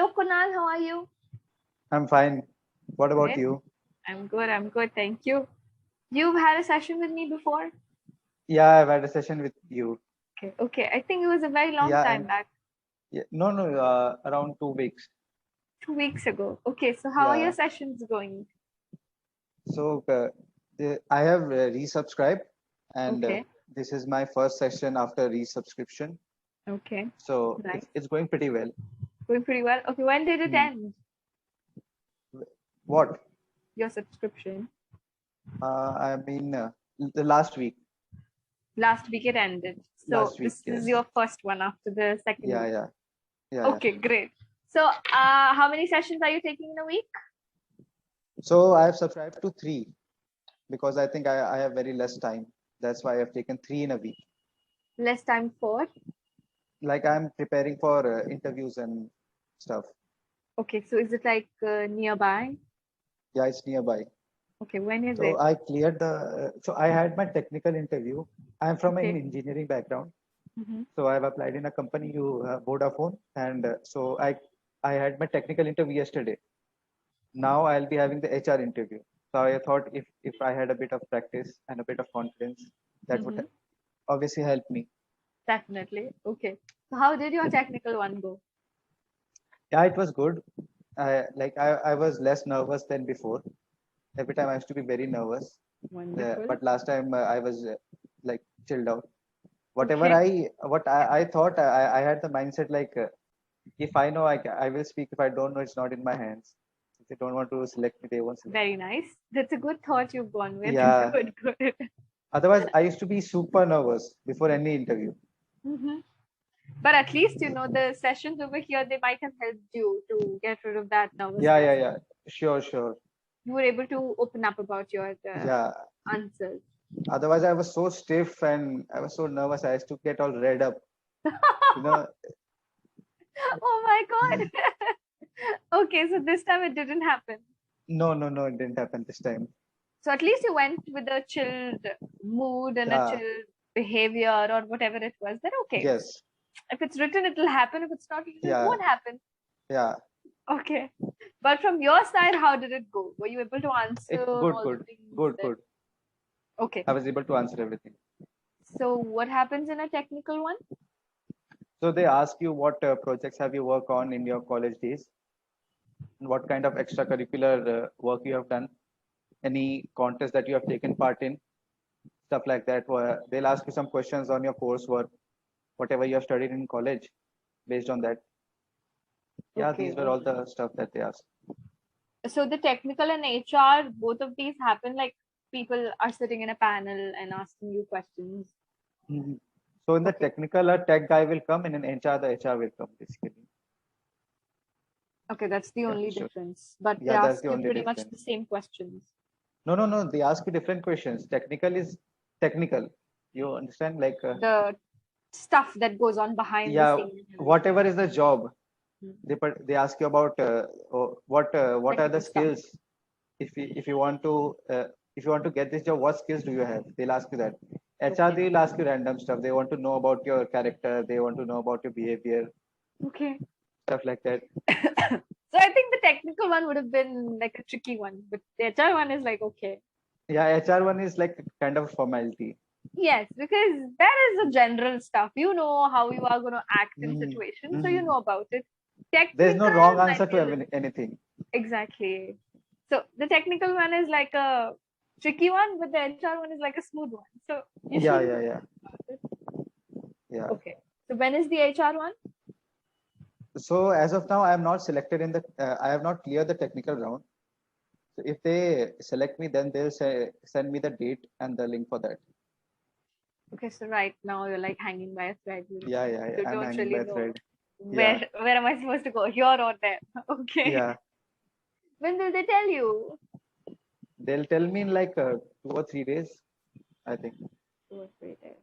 Hello, Kunal. How are you? I'm fine. What about Great. you? I'm good. I'm good. Thank you. You've had a session with me before? Yeah, I've had a session with you. Okay. Okay. I think it was a very long Yeah, time and back, no, around 2 weeks. 2 weeks ago. Okay. So how are your Yeah. sessions going? So I have resubscribed, and Okay. this is my first session after resubscription. Okay. So Nice. it's going pretty well. Going pretty well. Okay. When did it Hmm. end, What? your subscription? I mean, the last week. Last week it ended. So Last week, this is yes. your first one after the second Yeah, week. yeah, yeah. Okay. Great. So how many sessions are you taking in a week? So I have subscribed to three because I think I have very less time. That's why I've taken three in a week. Less time for. Like I'm preparing for interviews and stuff. Okay. So is it like nearby? Yeah, it's nearby. Okay. When is So it? I cleared so I had my technical interview. I'm from an Okay. engineering background. Mm-hmm. So I've applied in a company, Vodafone, and I had my technical interview yesterday. Now I'll be having the HR interview. So I thought if I had a bit of practice and a bit of confidence, that would Mm-hmm. obviously help me. Definitely. Okay. So how did your technical one go? Yeah, it was good. I was less nervous than before. Every time I used to be very nervous. Wonderful. But last time I was like chilled out. Whatever Okay. I thought, I had the mindset like if I know, I will speak. If I don't know, it's not in my hands. If they don't want to select me, they won't select. Very nice. That's a good thought you've gone with. Yeah. Good, good. Otherwise, I used to be super nervous before any interview. Hmm. But at least, the sessions over here, they might have helped you to get rid of that Yeah, nervousness. yeah, yeah. Sure, sure. You were able to open up about your Yeah. answers. Otherwise, I was so stiff and I was so nervous. I used to get all red up. You know, Oh my God. Okay, so this time it didn't happen. no, no, no, it didn't happen this time. So at least you went with a chilled mood and a Yeah. chilled behavior or whatever it was. Then okay. Yes. If it's written, it'll happen. If it's not written, it Yeah. won't happen. Yeah. Okay. But from your side, how did it go? Were you able to answer Good, all the good, things good, that? good. Okay. I was able to answer everything. So what happens in a technical one? So they ask you what projects have you worked on in your college days, and what kind of extracurricular work you have done, any contest that you have taken part in, stuff like that. They'll ask you some questions on your coursework, whatever you have studied in college, based on that. Yeah, Okay. these were all the stuff that they asked. So the technical and HR, both of these happen like people are sitting in a panel and asking you questions. Mhm. So in the Okay. technical, a tech guy will come, and in HR, the HR will come, basically. Okay, that's the Yeah, only sure. difference. But they Yeah, that's ask the you only pretty much difference. the same questions. No, no, no. They ask you different questions. Technical is technical. You understand? Like, The stuff that goes on behind the yeah, scenes and everything. whatever is the job, Hmm. they ask you about what are the Technical stuff. skills. If you want to if you want to get this job, what skills do you have? They'll ask you that. HR, Okay. they will ask you random stuff. They want to know about your character. They want to know about your behavior, Okay. stuff like that. So I think the technical one would have been like a tricky one, but the HR one is like okay. Yeah, HR one is like kind of formality. Yes, because that is the general stuff. You know how you are going to act in Mhm. situations, so you Mhm. know about it. There's no Technical wrong might answer be a to little anything. exactly. So the technical one is like a tricky one, but the HR one is like a smooth one. So you Yeah, shouldn't yeah, worry yeah, about it. yeah. Okay. So when is the HR one? So as of now, I am not selected in the. I have not cleared the technical round. So if they select me, then they'll send me the date and the link for that. Okay, so right now you're like hanging by a thread. Yeah, yeah, yeah. You I'm don't hanging really by a know thread. Yeah, where am I supposed to go, here or there. Okay. yeah. When will they tell you? They'll tell me in like 2 or 3 days, I think. 2 or 3 days.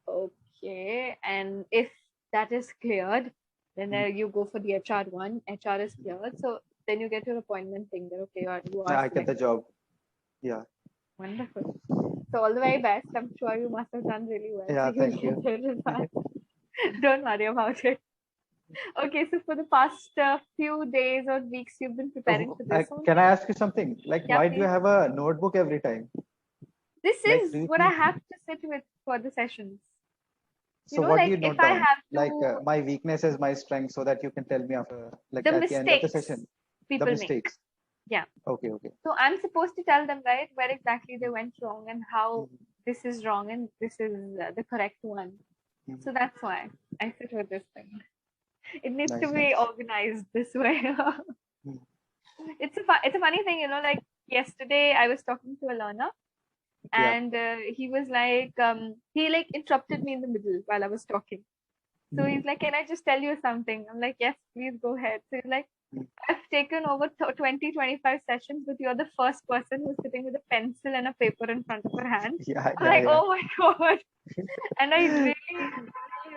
Okay. And if that is cleared, then Mhm. you go for the HR one. HR is cleared. So then you get your appointment thing that okay, you are I get the selected. job. Yeah, Wonderful. So all the very best. I'm sure you must have done really well. So yeah. you'll Thank get you. the result. Don't worry about it. Okay, so for the past few days or weeks, you've been preparing So, for this can only? I ask you something? Like, Yeah, why do you please. have a notebook every time? This Like, do is you what I keep? have to sit with for the sessions. So, what do Like you if note I down? have Like, to, my weakness is my strength, so that you can tell me after, like, the at the end of the mistakes session, the people make. mistakes. Yeah. Okay, okay. So I'm supposed to tell them, right, where exactly they went wrong and how Mhm, this is wrong and this is the correct one. mhm. So that's why I sit with this thing. It needs to Nice, be nice. organized this way. Mhm. It's a funny thing, like yesterday I was talking to a learner Yeah. and he was like he like interrupted me in the middle while I was talking. So Mhm, he's like, "Can I just tell you something?" I'm like, "Yes, please go ahead." So he's like, mhm. "I've taken over 20, 25 sessions, but you're the first person who's sitting with a pencil and a paper in front of her hand." Yeah, I'm yeah, like, yeah. "Oh my god." And I really,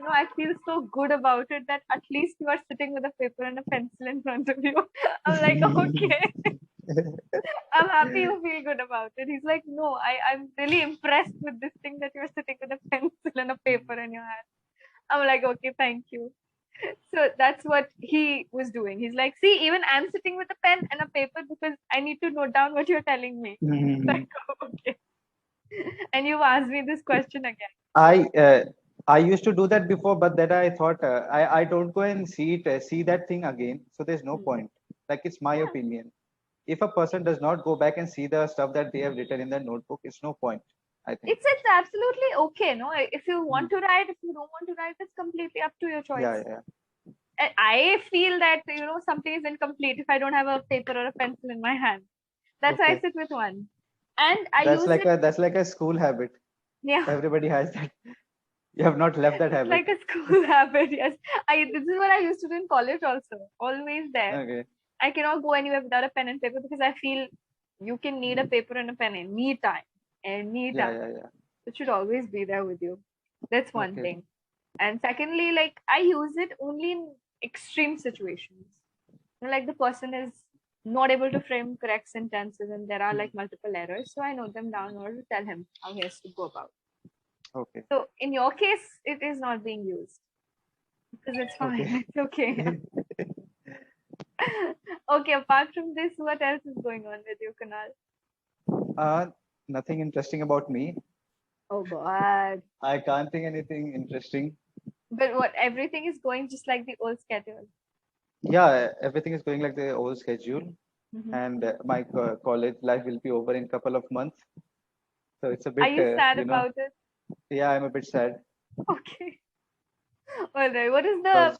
I feel so good about it that at least you are sitting with a paper and a pencil in front of you. I'm like, okay, I'm happy you feel good about it. He's like, no, I'm really impressed with this thing that you're sitting with a pencil and a paper in your hand. I'm like, okay, thank you. So that's what he was doing. He's like, see, even I'm sitting with a pen and a paper because I need to note down what you're telling me. Like, Mhm. oh, okay. And you asked me this question again. I uh, I used to do that before, but then I thought I don't go and see that thing again. So there's no Hmm. point. Like, it's my Yeah. opinion. If a person does not go back and see the stuff that they have written in their notebook, it's no point, I think. It's absolutely okay, no? If you Mhm. want to write, if you don't want to write, it's completely up to your Yeah, choice. yeah, And I feel that something is incomplete if I don't have a paper or a pencil in my hand. yeah. That's why I Okay. sit with one, and I use it. That's like a school habit. Yeah, Everybody has that. You have not left that it's habit. like a school habit. Yes, I. This is what I used to do in college also. Always there. Okay. I cannot go anywhere without a pen and paper because I feel you can need a paper and a pen any time, any Yeah, time. yeah, yeah. It should always be there with you. That's one Okay. thing. And secondly, like I use it only in extreme situations. Like the person is not able to frame correct sentences and there are Mhm. like multiple errors. So I note them down in order to tell him how he has to go about. Okay. So in your case, it is not being used because it's fine. Okay. It's okay. Okay, apart from this, what else is going on with you, Kunal? Uh, Nothing interesting about me. Oh God. I can't think anything interesting. But what everything is going just like the old schedule. Yeah, everything is going like the old schedule, Hmm. and my college life will be over in couple of months. So it's a Are bit, you sad about it? yeah, I'm a bit sad Okay. All right. What is the because,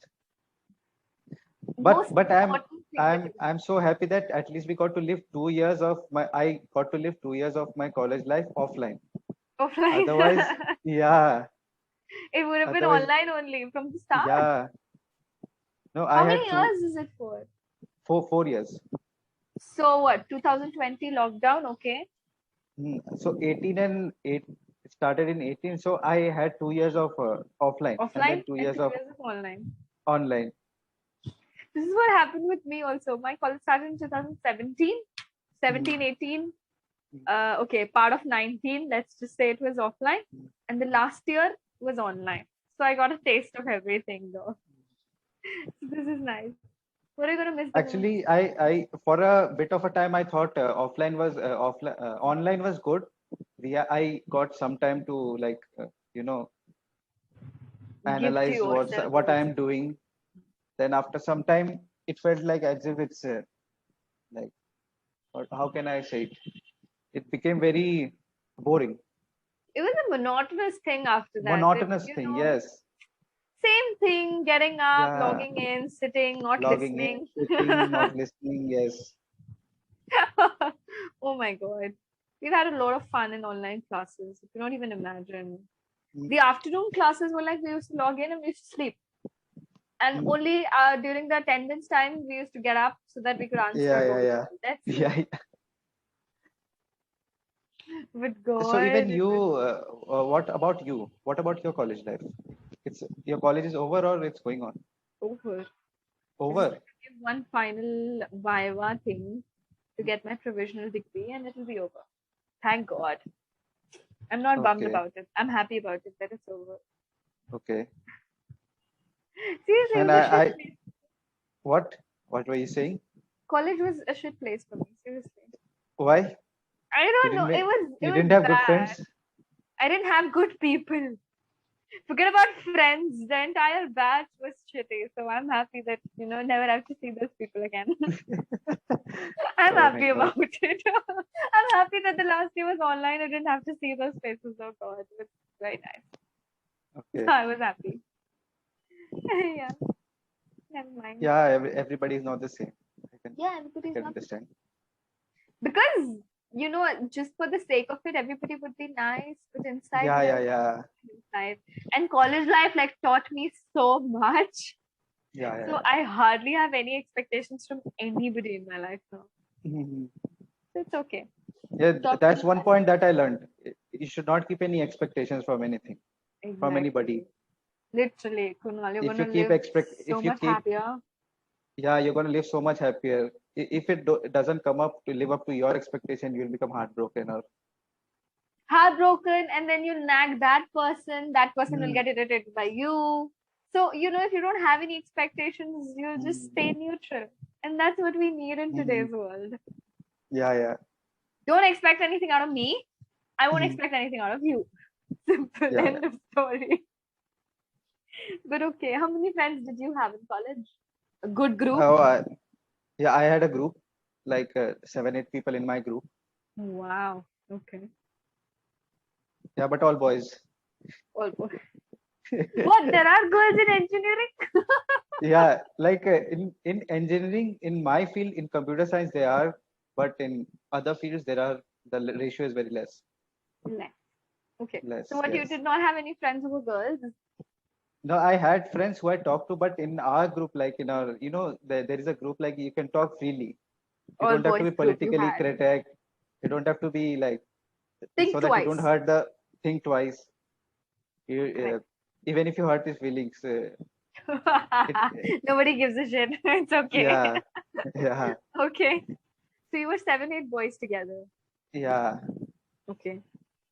most but important thing that you I'm so happy that at least we got to live 2 years of my I got to live 2 years of my college life offline. offline? Otherwise, yeah, It would have been otherwise, online only from the start. yeah. No, I How many had years is it for? 4 years. So what? 2020 lockdown. Okay. So 18 and 8 it started in 18. So I had 2 years of offline and then Offline two and years two of years of online. online. This is what happened with me also. My college started in 2017, Mhm. 17, 18. Okay, part of 19. Let's just say it was offline, and the last year was online. So I got a taste of everything though. So this is nice. What are you gonna miss the most? Actually, I for a bit of a time I thought online was good. I got some time to, like, you know Give to analyze yourself what I also. am doing. Then after some time, it felt like as if it's like, how can I say it? It became very boring, It was a monotonous thing after that. monotonous thing. Yes, Same thing, getting up, yeah, logging in, sitting, not logging in, listening. sitting, not listening. Yes. Oh my God. We've had a lot of fun in online classes. You cannot even imagine. Mm, The afternoon classes were like we used to log in and we used to sleep. And mm. only during the attendance time, we used to get up so that we could answer Yeah, a yeah, roll yeah, call. That's it. yeah. But So even God, it you, was what about you? What about your college life? It's Your college is over or it's going on? over. I just Over. have to give one final Viva thing to get my provisional degree and it'll be over. Thank God. I'm not bummed Okay, about it. I'm happy about it that it's over. okay. Seriously, it And was a shit I place. what? What were you saying? College was a shit place for me. Seriously. Why? I You don't didn't know. make, It you was didn't have good bad. friends? I didn't have good people. Forget about friends. The entire batch was shitty. So I'm happy that, never have to see those people again. I'm Oh my happy God. about it. I'm happy that the last year was online. I didn't have to see those faces. Oh God, it was very nice. Okay. I was happy. Yeah, never mind. Yeah, everybody is not the same. Yeah, I everybody's can not understand. because just for the sake of it, everybody would be nice, but inside Yeah, we yeah, are yeah. inside. And college life like taught me so much. Yeah, So yeah, I hardly have any expectations from anybody in my life now. yeah. So it's okay. Yeah, Taught that's me one values. point that I learned. You should not keep any expectations from anything, from anybody. Exactly. Literally, Kunal, you're If you gonna keep live expect, so if you much keep, happier. yeah, you're gonna live so much happier. If it doesn't come up to live up to your expectation, you'll become heartbroken. Or Heartbroken, and then you nag that person will Hmm. get irritated by you. So, if you don't have any expectations, you'll just stay Hmm. neutral. And that's what we need in Hmm. today's world. Yeah, yeah. Don't expect anything out of me. I won't Hmm. expect anything out of you. Simple. Yeah, yeah. End of story. But okay, how many friends did you have in college? A good group? Oh, yeah. I had a group, like 7, 8 people in my group. Wow. Okay. Yeah, but all boys. Almost. What? There are girls in engineering? Yeah, like in engineering, in my field, in computer science, they are, but in other fields, the ratio is very less. Less. Okay. So Less, what, you yes. did not have any friends who were girls? No, I had friends who I talked to, but in our group, like in our, there is a group like you can talk freely. You All don't have to boys be group you politically had. correct. You don't have to be like, Think so that you don't twice. hurt the think twice. You, Correct. even if you hurt his feelings, it, Nobody gives a shit. It's okay. yeah, yeah, Okay. So you were 7, 8 boys together. yeah, Okay.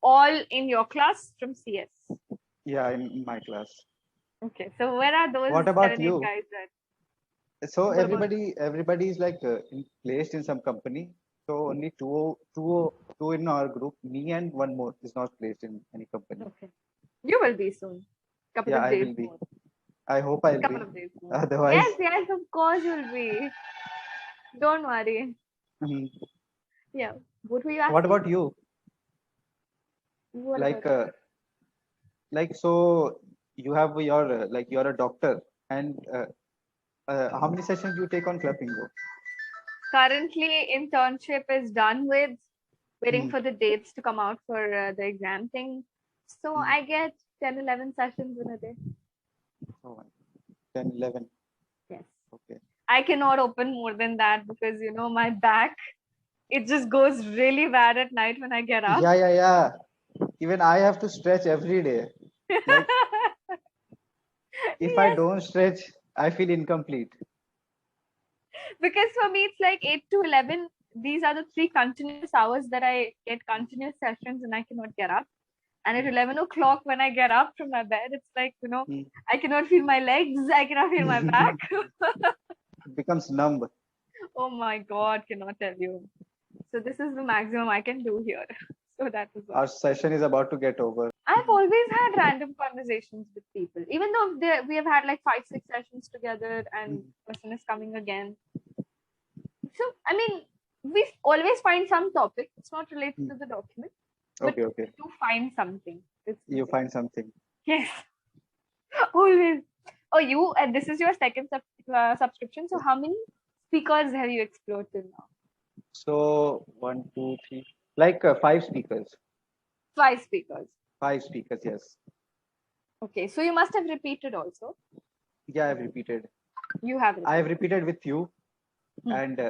All in your class from CS. yeah, in my class. Okay. So where are those What about 7, 8 you? guys at? So What about everybody is like placed in some company. So only two in our group. Me and one more is not placed in any company. okay. You will be soon. Couple Yeah, of I days will be. more. I hope I'll Couple be. of days more. Otherwise, Yes, yes, of course you'll be. Don't worry. mhm. Yeah. What were you What asking? about you? What about Like, so you have your like you're a doctor, and how many sessions you take on Clapingo? currently internship is done with, waiting Hmm. for the dates to come out for the exam thing. So Hmm. I get 10, 11 sessions in a day. Oh, 10, 11. Yes. Okay. I cannot open more than that because my back, it just goes really bad at night when I get up. Yeah, yeah, yeah. Even I have to stretch every day. Like, if I Yes, don't stretch, I feel incomplete. because for me it's like 8 to 11. These are the 3 continuous hours that I get continuous sessions and I cannot get up. And at 11 o'clock, when I get up from my bed, it's like, Hmm. I cannot feel my legs, I cannot feel my back. It becomes numb. Oh my God, cannot tell you. So this is the maximum I can do here. So that is Our why. session is about to get over. I've always had random conversations with people, even though we have had like 5, 6 sessions together and Mhm. person is coming again. So, I mean, we always find some topic. It's not related Mhm. to the document, but Okay, okay. we do find something. It's the You thing. find something. Yes, always. Oh, this is your second subscription. So, how many speakers have you explored till now? So, one, two, three, like five speakers. 5 speakers. 5 speakers, yes. Okay, so you must have repeated also. Yeah, I've repeated. You have I have repeated. repeated with you, Hmm. and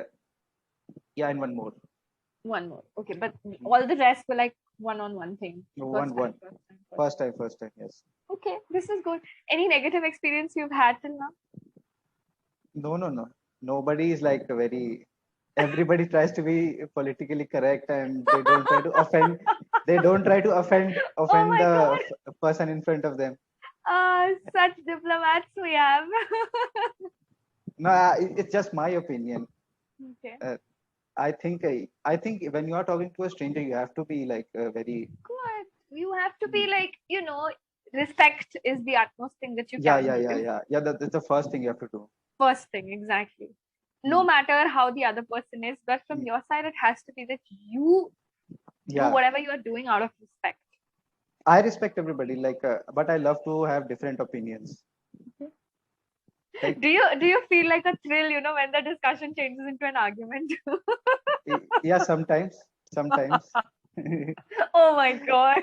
yeah, and one more. One more. Okay, but all the rest were like one-on-one thing. One, First time, one. first time, first time. First time, yes. Okay, this is good. Any negative experience you've had till now? No, no, no. Nobody is like a very. Everybody tries to be politically correct, and they don't try to offend. They don't try to offend Oh offend my the God. person in front of them. Such diplomats we have. No, it's just my opinion. Okay. Uh, I think when you are talking to a stranger, you have to be like very. Good. You have to be like, respect is the utmost thing that you Yeah, can yeah, yeah, give. yeah, yeah. That's the first thing you have to do. First thing, exactly. No Mm, matter how the other person is, but from mm, your side, it has to be that you do yeah, whatever you are doing out of respect. I respect everybody. Like, but I love to have different opinions. Right? Do you feel like a thrill, when the discussion changes into an argument? Yeah, sometimes, sometimes. Oh my God.